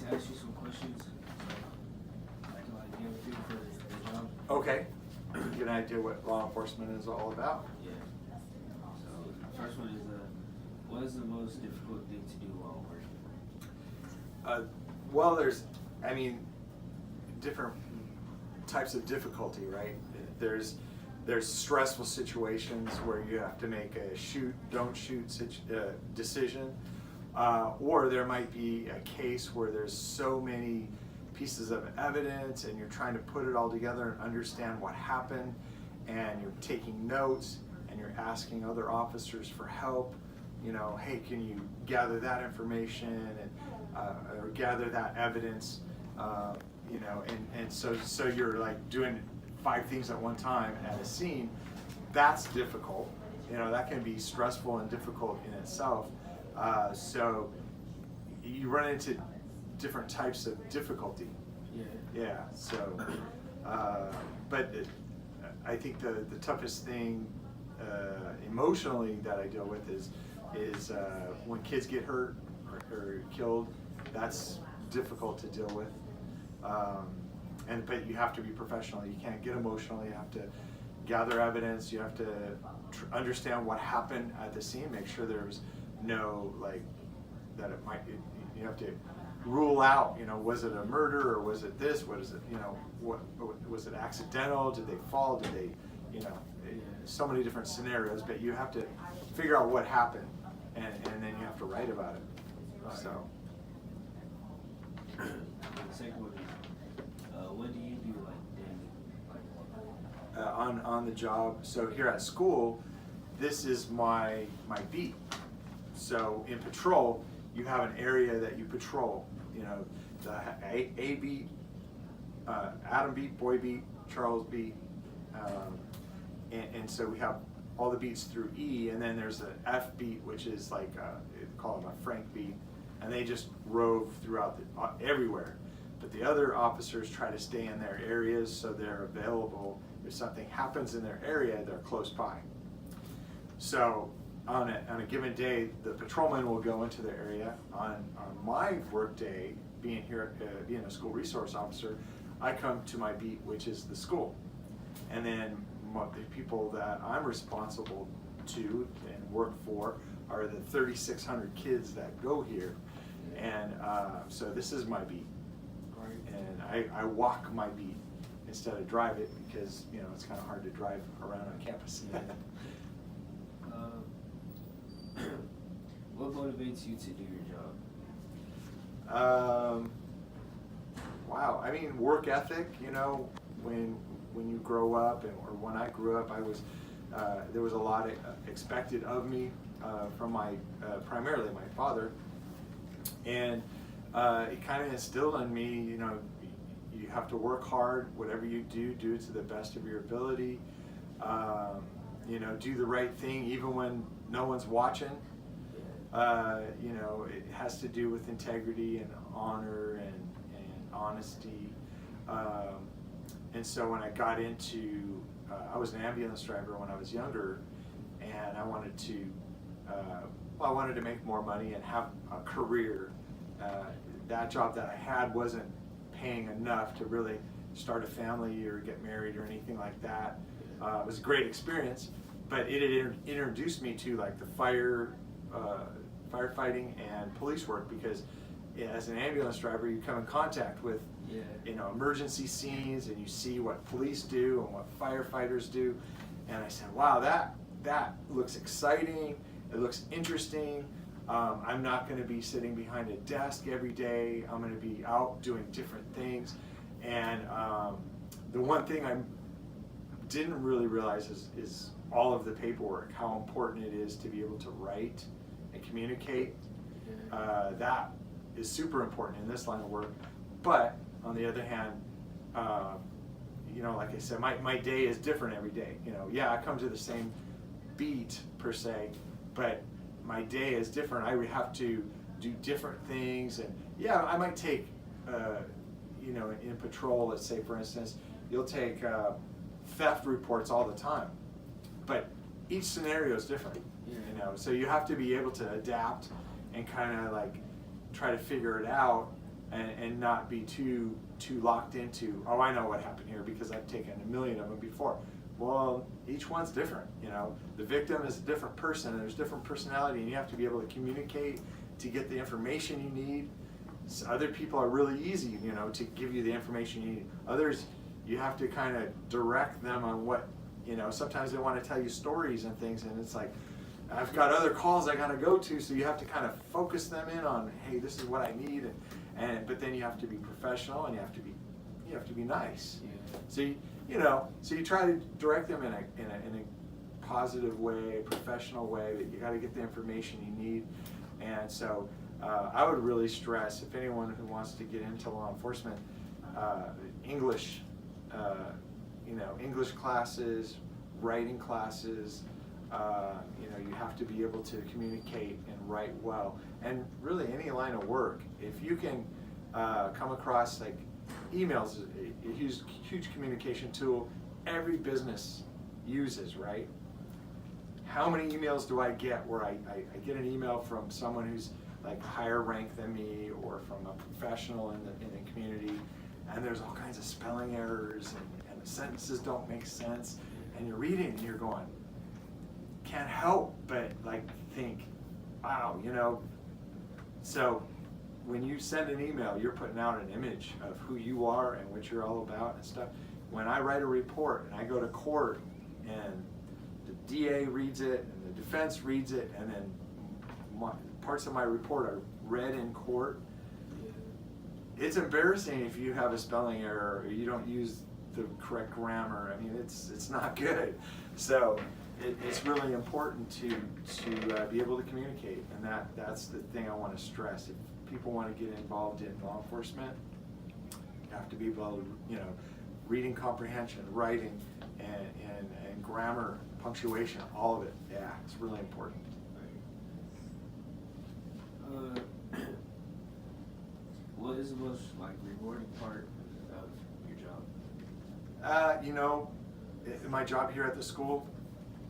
to ask you some questions. I do like give you for the job. Okay. Get an idea what law enforcement is all about. Yeah. So the first one is what is the most difficult thing to do while working? Well, there's, I mean, different types of difficulty, right? There's stressful situations where you have to make a shoot, don't shoot decision, or there might be a case where there's so many pieces of evidence and you're trying to put it all together and understand what happened, and you're taking notes and you're asking other officers for help. You know, hey, can you gather that information and or gather that evidence? You know, and so you're like doing 5 things at one time at a scene. That's difficult. You know, that can be stressful and difficult in itself. So you run into different types of difficulty. Yeah. So, but I think the toughest thing emotionally that I deal with is when kids get hurt or killed. That's difficult to deal with. But you have to be professional. You can't get emotional. You have to gather evidence. You have to understand what happened at the scene. Make sure there's no that it might. You have to rule out. You know, was it a murder or was it this? What is it? You know, what was it accidental? Did they fall? Did they? You know, so many different scenarios. But you have to figure out what happened, and then you have to write about it. So. The second one is, what do you do daily? On the job. So here at school, this is my beat. So in patrol, you have an area that you patrol. You know, the A beat, Adam beat, Boy beat, Charles beat, and so we have all the beats through E, and then there's an F beat, which is like they call it a Frank beat, and they just rove throughout everywhere. But the other officers try to stay in their areas so they're available. If something happens in their area, they're close by. So on a given day, the patrolman will go into the area. On my work day, being a school resource officer, I come to my beat, which is the school. And then the people that I'm responsible to and work for are the 3,600 kids that go here. And so this is my beat. And I walk my beat instead of drive it because, you know, it's kind of hard to drive around on campus. What motivates you to do your job? Wow, I mean, work ethic. You know, when you grow up, or when I grew up, there was a lot expected of me from primarily my father, and it kind of instilled in me, you know, you have to work hard. Whatever you do, do it to the best of your ability. You know, do the right thing even when no one's watching. You know, it has to do with integrity and honor and honesty. And so when I got into, I was an ambulance driver when I was younger, and I wanted to make more money and have a career. That job that I had wasn't paying enough to really start a family or get married or anything like that. It was a great experience, but it had introduced me to like the firefighting and police work, because as an ambulance driver, you come in contact with you know, emergency scenes, and you see what police do and what firefighters do. And I said, wow, that looks exciting. It looks interesting. I'm not going to be sitting behind a desk every day. I'm going to be out doing different things. And the one thing I didn't really realize is all of the paperwork, how important it is to be able to write and communicate. That is super important in this line of work. But on the other hand, you know, like I said, my day is different every day. You know, yeah, I come to the same beat per se, but my day is different. I would have to do different things, and yeah, I might take, you know, in patrol, let's say for instance, you'll take theft reports all the time, but each scenario is different. You know, so you have to be able to adapt and kind of like try to figure it out and not be too locked into, oh, I know what happened here because I've taken a million of them before. Well, each one's different, you know. The victim is a different person, and there's different personality, and you have to be able to communicate to get the information you need. So other people are really easy, you know, to give you the information you need. Others, you have to kind of direct them on what, you know, sometimes they want to tell you stories and things, and it's like, I've got other calls I got to go to, so you have to kind of focus them in on, hey, this is what I need, but then you have to be professional, and you have to be nice. Yeah. So you try to direct them in a positive way, a professional way, that you got to get the information you need. And so I would really stress, if anyone who wants to get into law enforcement, English, English classes, writing classes. You have to be able to communicate and write well. And really any line of work, if you can come across, like, emails is a huge communication tool every business uses, right? How many emails do I get where I get an email from someone who's like higher rank than me, or from a professional in the community, and there's all kinds of spelling errors, and the sentences don't make sense, and you're reading and you're going, can't help but like think, wow, you know. So when you send an email, you're putting out an image of who you are and what you're all about and stuff. When I write a report and I go to court and the DA reads it and the defense reads it, and then parts of my report are read in court, it's embarrassing if you have a spelling error or you don't use the correct grammar. I mean, it's not good. So it's really important to be able to communicate, and that's the thing I want to stress. If people want to get involved in law enforcement, you have to be able to, reading comprehension, writing, and grammar, punctuation, all of it. Yeah, it's really important. What is the most rewarding part of your job? In my job here at the school,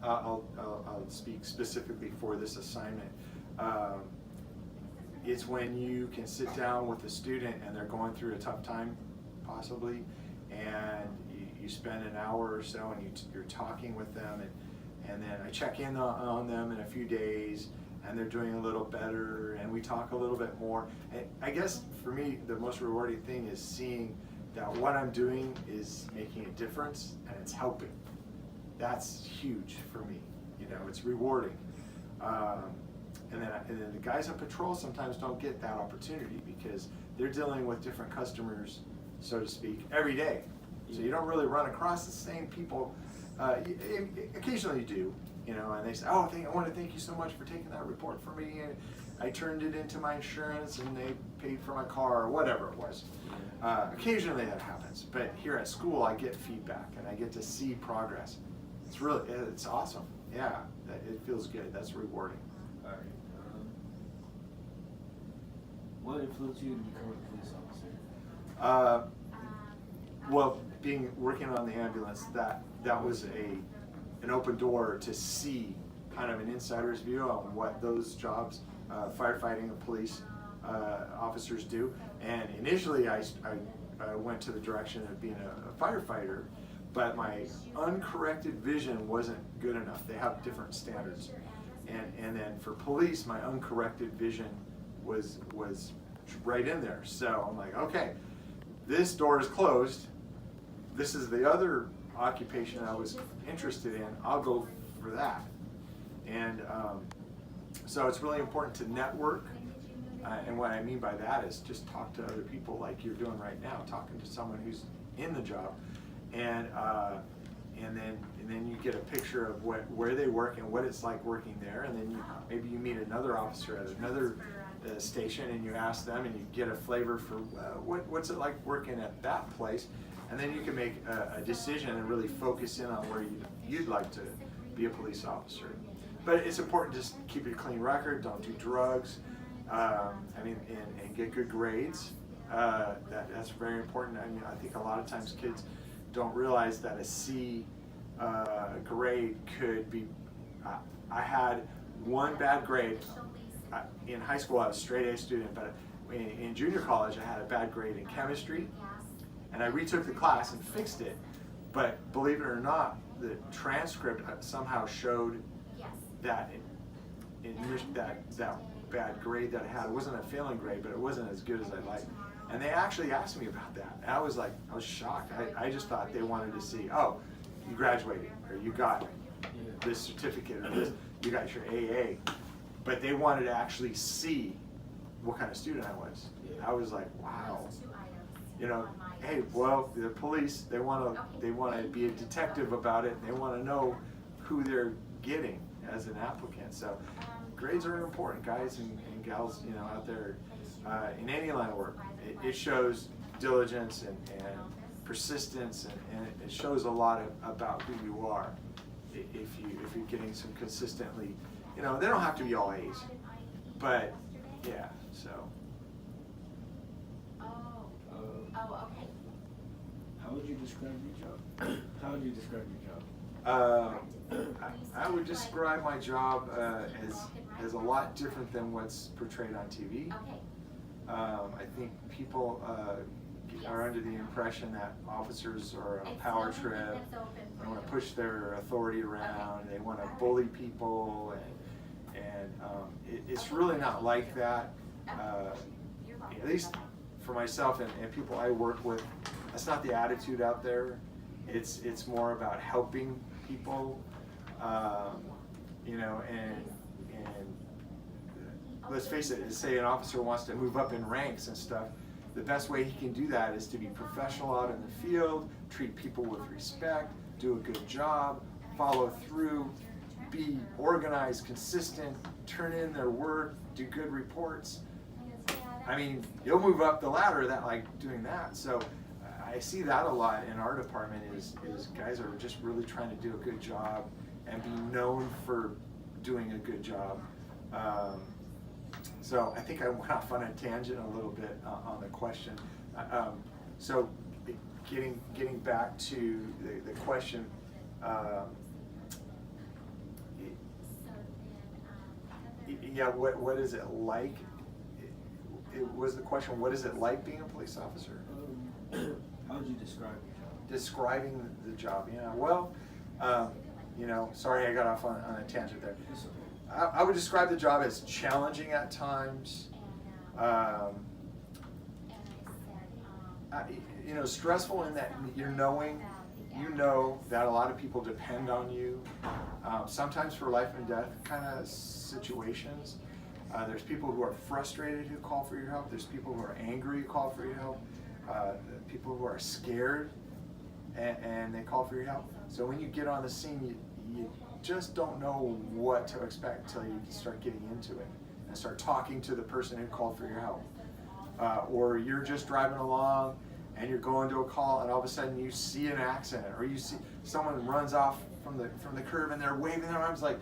I'll speak specifically for this assignment. It's when you can sit down with a student and they're going through a tough time, possibly, and you spend an hour or so and you're talking with them, and then I check in on them in a few days, and they're doing a little better, and we talk a little bit more. And I guess for me, the most rewarding thing is seeing that what I'm doing is making a difference and it's helping. That's huge for me. It's rewarding. And then the guys on patrol sometimes don't get that opportunity because they're dealing with different customers, so to speak, every day. So you don't really run across the same people. Occasionally you do, and they say, oh, I want to thank you so much for taking that report for me, and I turned it into my insurance and they paid for my car, or whatever it was. Occasionally that happens, but here at school I get feedback and I get to see progress. It's awesome. Yeah, it feels good. That's rewarding. All right. What influenced you to become a police officer? Well, working on the ambulance, that was an open door to see kind of an insider's view on what those jobs, firefighting and police officers do. And initially I went to the direction of being a firefighter, but my uncorrected vision wasn't good enough. They have different standards. And then for police, my uncorrected vision was right in there. So I'm like, okay, this door is closed. This is the other occupation I was interested in. I'll go for that. And so it's really important to network. And what I mean by that is just talk to other people like you're doing right now, talking to someone who's in the job. And then you get a picture of where they work and what it's like working there, and then maybe you meet another officer at another station and you ask them and you get a flavor for what's it like working at that place, and then you can make a decision and really focus in on where you'd like to be a police officer. But it's important to just keep a clean record, don't do drugs, and get good grades. That's very important. I mean, I think a lot of times kids don't realize that a C grade could be. I had one bad grade in high school. I was a straight A student, but in junior college, I had a bad grade in chemistry, and I retook the class and fixed it. But believe it or not, the transcript somehow showed that that bad grade that I had, it wasn't a failing grade, but it wasn't as good as I'd like. And they actually asked me about that. And I was shocked. I just thought they wanted to see, oh, you graduated, or you got this certificate, or this, you got your AA. But they wanted to actually see what kind of student I was. I was like, wow. You know, hey, well, the police, they want to be a detective about it, and they want to know who they're getting as an applicant. So grades are important, guys and gals, you know, out there in any line of work. It shows diligence and persistence, and it shows a lot about who you are. If you're getting some consistently, you know, they don't have to be all A's, but yeah. So. Okay. How would you describe your job? How would you describe your job? I would describe my job as a lot different than what's portrayed on TV. I think people are under the impression that officers are a power trip. They want to push their authority around. They want to bully people, and it's really not like that. At least for myself and people I work with, that's not the attitude out there. It's more about helping people, you know, and let's face it, say an officer wants to move up in ranks and stuff, the best way he can do that is to be professional out in the field, treat people with respect, do a good job, follow through, be organized, consistent, turn in their work, do good reports. I mean, you'll move up the ladder doing that. So I see that a lot in our department is guys are just really trying to do a good job and be known for doing a good job. So I think I went off on a tangent a little bit on the question. So getting back to the question, yeah, what is it like? It was the question, what is it like being a police officer? How would you describe your job? Describing the job, yeah. Well, you know, sorry I got off on a tangent there. I would describe the job as challenging at times, you know, stressful in that you know that a lot of people depend on you, sometimes for life and death kind of situations. There's people who are frustrated who call for your help. There's people who are angry who call for your help. People who are scared and they call for your help. So when you get on the scene, you just don't know what to expect until you start getting into it and start talking to the person who called for your help. Or you're just driving along and you're going to a call, and all of a sudden you see an accident, or you see someone runs off from the curb and they're waving their arms like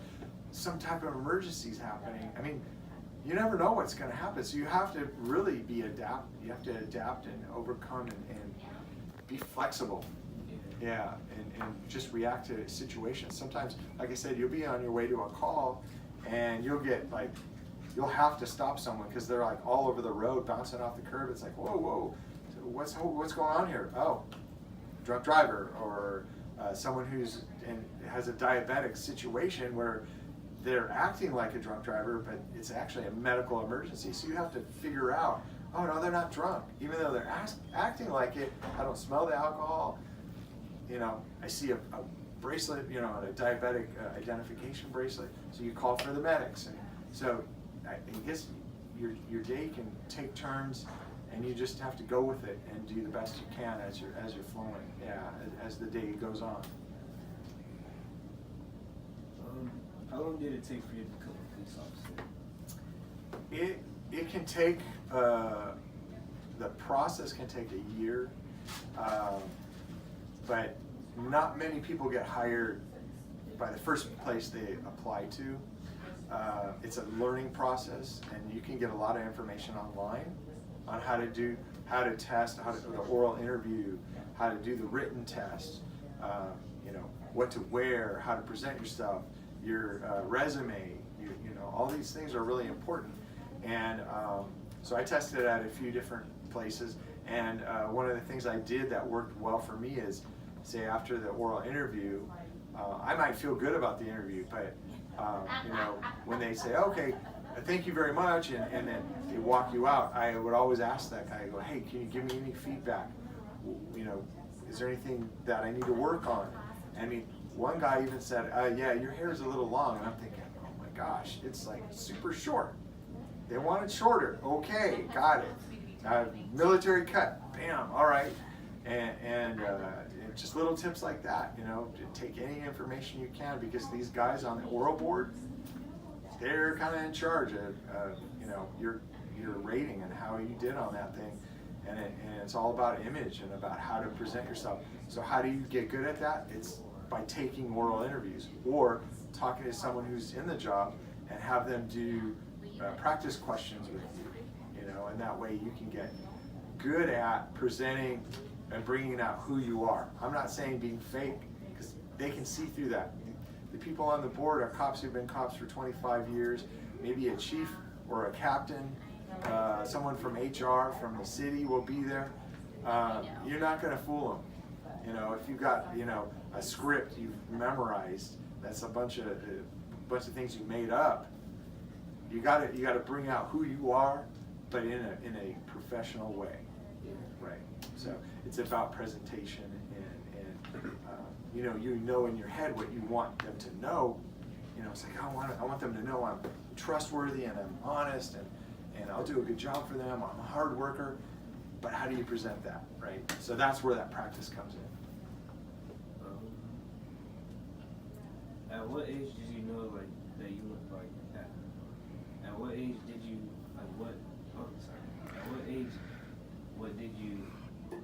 some type of emergency is happening. I mean, you never know what's going to happen, so you have to really be adapt. You have to adapt and overcome and be flexible. Yeah, and just react to situations. Sometimes, like I said, you'll be on your way to a call, and you'll have to stop someone because they're like all over the road, bouncing off the curb. It's like, whoa, so what's going on here? Oh, drunk driver, or someone has a diabetic situation where they're acting like a drunk driver, but it's actually a medical emergency. So you have to figure out, oh no, they're not drunk, even though they're acting like it. I don't smell the alcohol. You know, I see a bracelet, you know, a diabetic identification bracelet. So you call for the medics, and so I guess your day can take turns, and you just have to go with it and do the best you can as you're flowing. Yeah, as the day goes on. How long did it take for you to become a police officer? It can take the process can take a year, but not many people get hired by the first place they apply to. It's a learning process, and you can get a lot of information online on how to test, how to do the oral interview, how to do the written test, you know, what to wear, how to present yourself, your resume, you know, all these things are really important. And So I tested it at a few different places, and one of the things I did that worked well for me is, say after the oral interview, I might feel good about the interview, but you know, when they say, okay, thank you very much, and then they walk you out, I would always ask that guy, I go, hey, can you give me any feedback? You know, is there anything that I need to work on? I mean, one guy even said, yeah, your hair is a little long, and I'm thinking, oh my gosh, it's like super short. They want it shorter. Okay, got it. Military cut, bam, all right. And just little tips like that, you know, to take any information you can, because these guys on the oral board, they're kind of in charge of you know, your rating and how you did on that thing, and it's all about image and about how to present yourself. So how do you get good at that? It's by taking oral interviews or talking to someone who's in the job and have them do practice questions with you, you know, and that way you can get good at presenting and bringing out who you are. I'm not saying being fake, because they can see through that. The people on the board are cops who've been cops for 25 years, maybe a chief or a captain, someone from HR from the city will be there. You're not going to fool them. You know, if you've got, you know, a script you've memorized, that's a bunch of things you made up. You got to bring out who you are, but in a professional way, right? So it's about presentation and you know in your head what you want them to know. You know, it's like I want them to know I'm trustworthy and I'm honest and I'll do a good job for them. I'm a hard worker, but how do you present that, right? So that's where that practice comes in. At what age did you know like that you looked like that? At what age did you like what? Oh, sorry. At what age?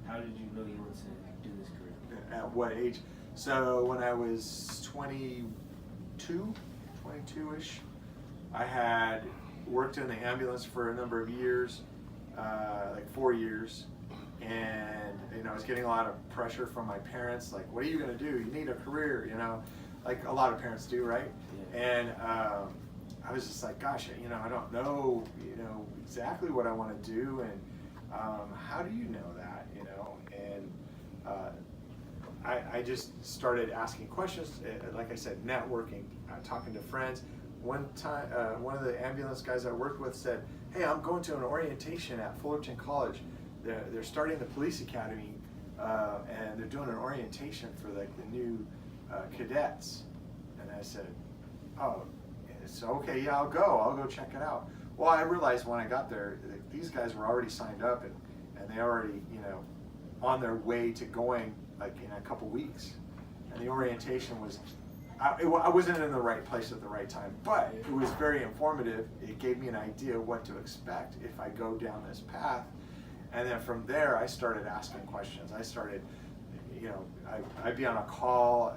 How did you know you wanted to do this career? At what age? So when I was 22-ish, I had worked in the ambulance for a number of years, like 4 years, and you know I was getting a lot of pressure from my parents, like, what are you going to do? You need a career, you know, like a lot of parents do, right? Yeah. And I was just like, gosh, you know, I don't know, you know, exactly what I want to do, and how do you know that, you know? And I just started asking questions, like I said, networking, talking to friends. One time, one of the ambulance guys I worked with said, hey, I'm going to an orientation at Fullerton College. They're starting the police academy, and they're doing an orientation for like the new cadets. And I said, oh, it's okay, yeah, I'll go check it out. Well, I realized when I got there, these guys were already signed up and they already, you know, on their way to going like in a couple weeks. And the orientation was, I wasn't in the right place at the right time, but it was very informative. It gave me an idea what to expect if I go down this path. And then from there, I started asking questions. I started, you know, I'd be on a call,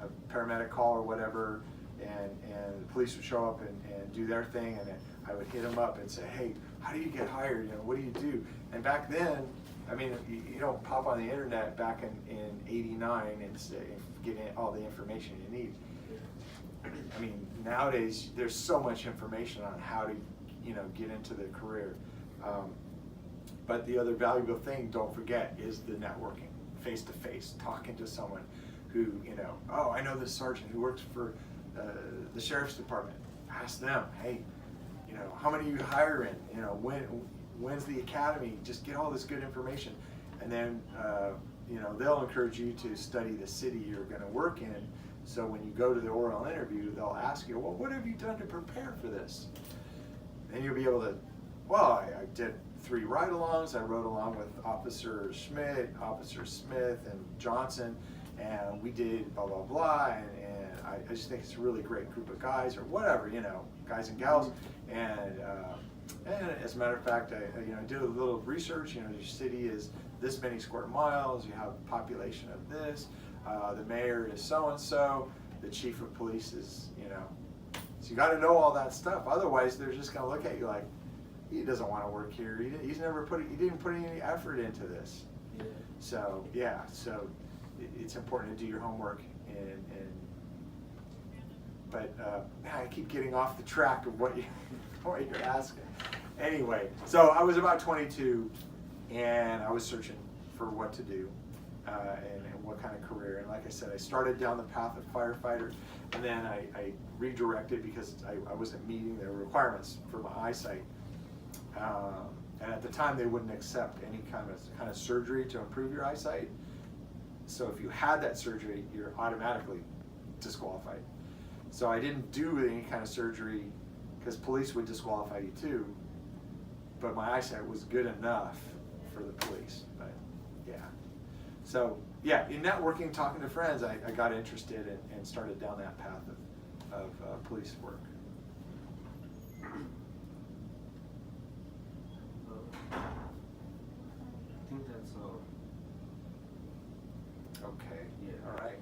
a paramedic call or whatever, and the police would show up and do their thing, and then I would hit them up and say, hey, how do you get hired? You know, what do you do? And back then, I mean, you don't pop on the internet back in '89 and say, get all the information you need. I mean, nowadays, there's so much information on how to, you know, get into the career. But the other valuable thing, don't forget, is the networking, face-to-face, talking to someone who, you know, oh, I know this sergeant who works for the sheriff's department. Ask them, hey, you know, how many you hiring? You know, when's the academy? Just get all this good information, and then you know, they'll encourage you to study the city you're going to work in. So when you go to the oral interview, they'll ask you, well, what have you done to prepare for this? And you'll be able to, well, I did 3 ride-alongs. I rode along with Officer Schmidt, Officer Smith, and Johnson, and we did blah, blah, blah, and I just think it's a really great group of guys, or whatever, you know, guys and gals, and as a matter of fact, I did a little research. You know, your city is this many square miles, you have a population of this, the mayor is so-and-so, the chief of police is, you know, so you got to know all that stuff. Otherwise, they're just going to look at you like, he doesn't want to work here. He didn't put any effort into this. Yeah. So yeah, so it's important to do your homework but I keep getting off the track of what you're asking. Anyway, so I was about 22, and I was searching for what to do and what kind of career. And like I said, I started down the path of firefighter, and then I redirected because I wasn't meeting the requirements for my eyesight. And at the time, they wouldn't accept any kind of surgery to improve your eyesight. So if you had that surgery, you're automatically disqualified. So I didn't do any kind of surgery because police would disqualify you too. But my eyesight was good enough for the police. But yeah. So yeah, in networking, talking to friends, I got interested and started down that path of police work. I think that's all. Okay. Yeah. All right.